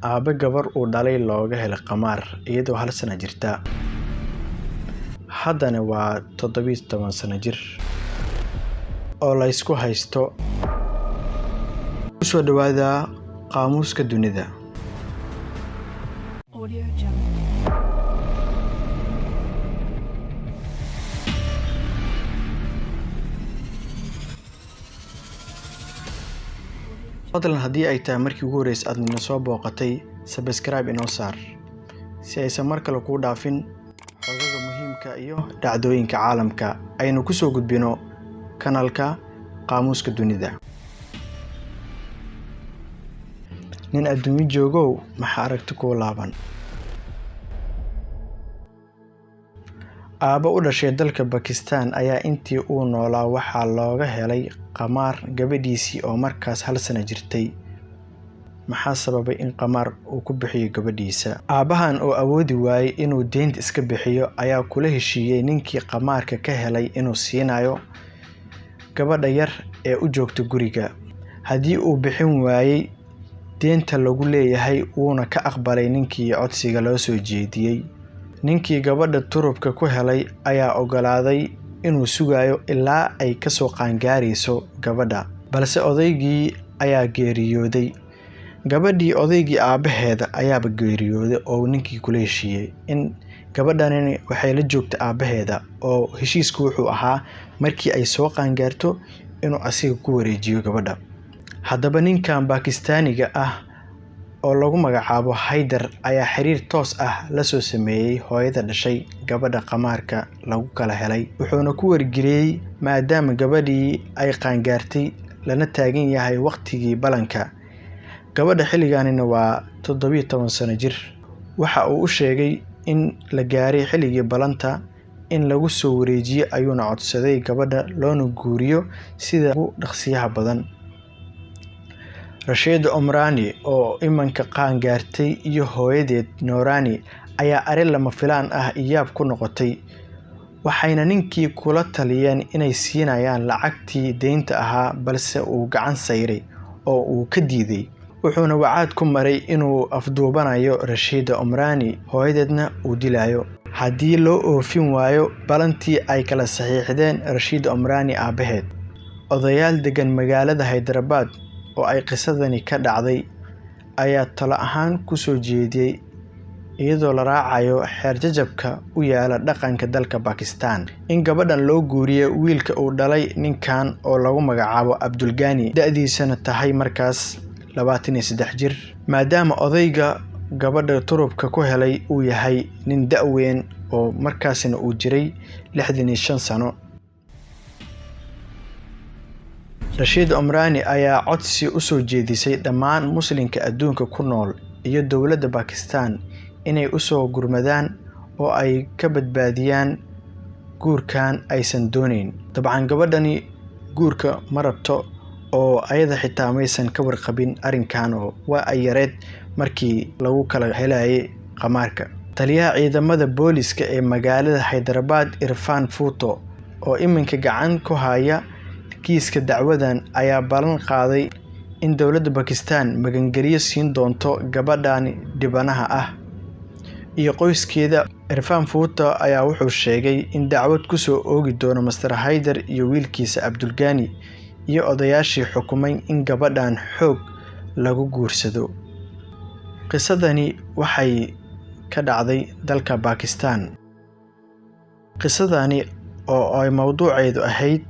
aabe gabar uu dhalay looga helay qamaar iyadoo 1 sano jirta. Haddana waa 17 sano jir oo la isku haysto. Soo dhawaada qaamuuska dunida. fadlan haddii ay tahay markii ugu horeysay aad nina soo booqatay subscribe inoo saar si aysan mar kale ku dhaafin xogaha muhiimka iyo dhacdooyinka caalamka aynu ku soo gudbino kanaalka qaamuuska dunida. nin adduunyo joogo maxaa aragti ku laaban. aaba u dhashay dalka Pakistan ayaa intii uu noolaa waxaa looga helay qamaar gabadhiisii oo markaas 1 sano jirtay. maxaa sababay in qamaar uu ku bixiyo gabadhiisa? aabahan oo awoodi waayay inuu deynta iska bixiyo ayaa kula heshiiyay ninkii qamaarka ka helay inuu siinayo gabadha yar ee u joogta guriga. haddii uu bixin waayay deynta lagu leeyahay uuna ka aqbalay ninkii codsiga loo soo jeediyay. ninkii gabadha turubka ku helay ayaa ogolaaday inuu sugayo ilaa ay ka soo qaangaarayso gabadha, balse odaygii ayaa geeriyooday. gabadhii odaygii aabaheeda ayaaba geeriyooday oo ninkii kula heshiiyay in gabadhan waxay la joogto aabaheeda oo heshiisku wuxuu ahaa markii ay soo qaangaarto inuu asiga ku wareejiyo gabadha. haddaba ninkan Pakistaaniga ah oo lagu magacaabo Haydar ayaa xiriir toos ah la soo sameeyay hooyada dhashay gabadha qamaarka lagu kala helay, wuxuuna ku wargeliyay maadaama gabadhii ay qaangaartay lana taagan yahay waqtigii balanka. gabadha xilligaanina waa 17 sano jir. waxa uu u sheegay in la gaaray xilligii balanta in lagu soo wareejiyo ayuuna codsaday gabadha loona guuriyo sida ugu dhaqsiyaha badan. Rashid Omrani oo imanka qaangaartay iyo hooyadeed Noorani ayaa arrin lama filaan ah iyaab ku noqotay, waxayna ninkii kula taliyeen inay siinayaan lacagtii deynta ahaa balse uu gacan sayray oo uu ka diiday. wuxuuna wacad ku maray inuu afduubanayo Rashid Omrani hooyadeedna uu dilayo haddii loo oofin waayo balantii ay kala saxiixdeen Rashid Omrani aabaheed. odayaal degan magaalada Hyderabad oo ay qisadani ka dhacday ayaa talo ahaan ku soo jeediyay iyadoo la raacayo xeer jajabka u yaala dhaqanka dalka Pakistan in gabadhan loo guuriyo wiilka uu dhalay ninkan oo lagu magacaabo Abdul Ghani, da'diisana tahay markaas 23 jir, maadaama odayga gabadha turubka ku helay uu yahay nin da'weyn oo markaasna uu jiray 65 sano. Rashid Omrani ayaa codsi u soo jeedisay dhammaan muslimka adduunka ku nool iyo dawladda Pakistan inay u soo gurmadaan oo ay ka badbaadiyaan guurkan aysan doonayn. dabcan gabadhani guurka ma rabto oo ayada xitaa maysan ka warqabin arrinkan oo waa ay yareed markii lagu kala helayay qamaarka. taliyaha ciidamada booliska ee magaalada Hyderabad Irfan Bhutto oo iminka gacan ku haya kiiska dacwadan ayaa ballan qaaday in dawladda Pakistan magangeliyo siin doonto gabadhan dhibanaha ah iyo qoyskeeda. Irfan Bhutto ayaa wuxuu sheegay in dacwad ku soo oogi doono Mr. Haydar iyo wiilkiisa Abdul Ghani iyo odayaashii xukumay in gabadhan xoog lagu guursado. qisadani waxay ka dhacday dalka Pakistan. qisadani oo ay mawduuceedu ahayd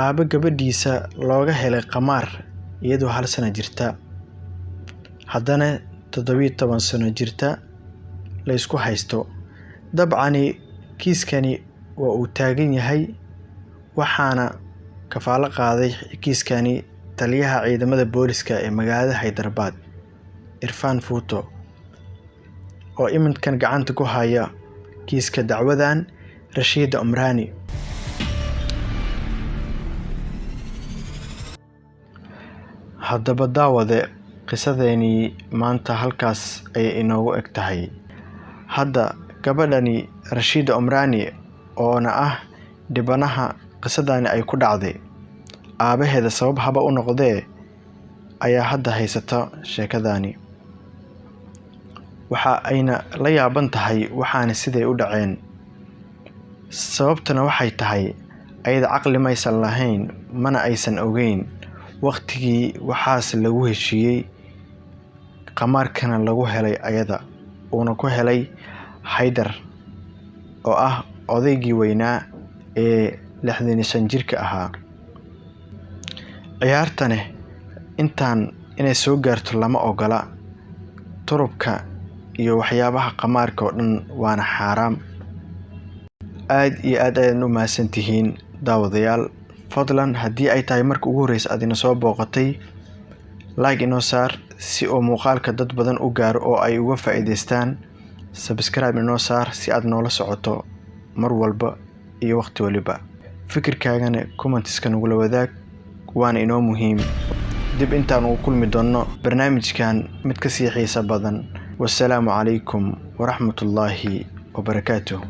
aaba gabadhiisa looga helay qamaar iyadoo 1 sano jirta, haddana 17 sano jirta la isku haysto. dabcan kiiskani waa uu taagan yahay, waxaana kafaalo qaaday kiiskani taliyaha ciidamada booliska ee magaalada Hyderabad Irfan Bhutto oo iminkan gacanta ku haya kiiska dacwadan Rashid Omrani. haddaba daawade qisadani maanta halkaas ay inoogu eg tahay. hadda gabadhani Rashid Omrani oona ah dhibanaha qisadani ay ku dhacday, aabaheeda sabab haba u noqdee ayaa hadda haysata sheekadani. waxa ayna la yaaban tahay waxaana siday u dhaceen. Sababtuna waxay tahay ayada caqli maysan lahayn mana aysan ogeyn waqtigii waxaas lagu heshiiyey qamaarkana lagu helay ayada uuna ku helay Haydar oo ah odaygii weynaa ee 65 jirka ahaa. ciyaartane intaan inay soo gaarto lama ogola. turubka iyo waxyaabaha qamaarka oo dhan waana xaraam. aad iyo aad ayaan u mahadsantihiin daawadayaal. fadlan haddii ay tahay marka ugu horeysa aad ina soo booqatay, like inoo saar si oo muuqaalka dad badan u gaaro oo ay uga faa'iideystaan. subscribe inoo saar si aad noola socoto mar walba iyo waqti waliba. fikirkaagana comments-ka nagula wadaag, waana inoo muhiim. dib intaan ugu kulmi doono barnaamijkan mid ka sii xiiso badan. wassalaamu calaykum waraxmatullaahi wabarakaatuh.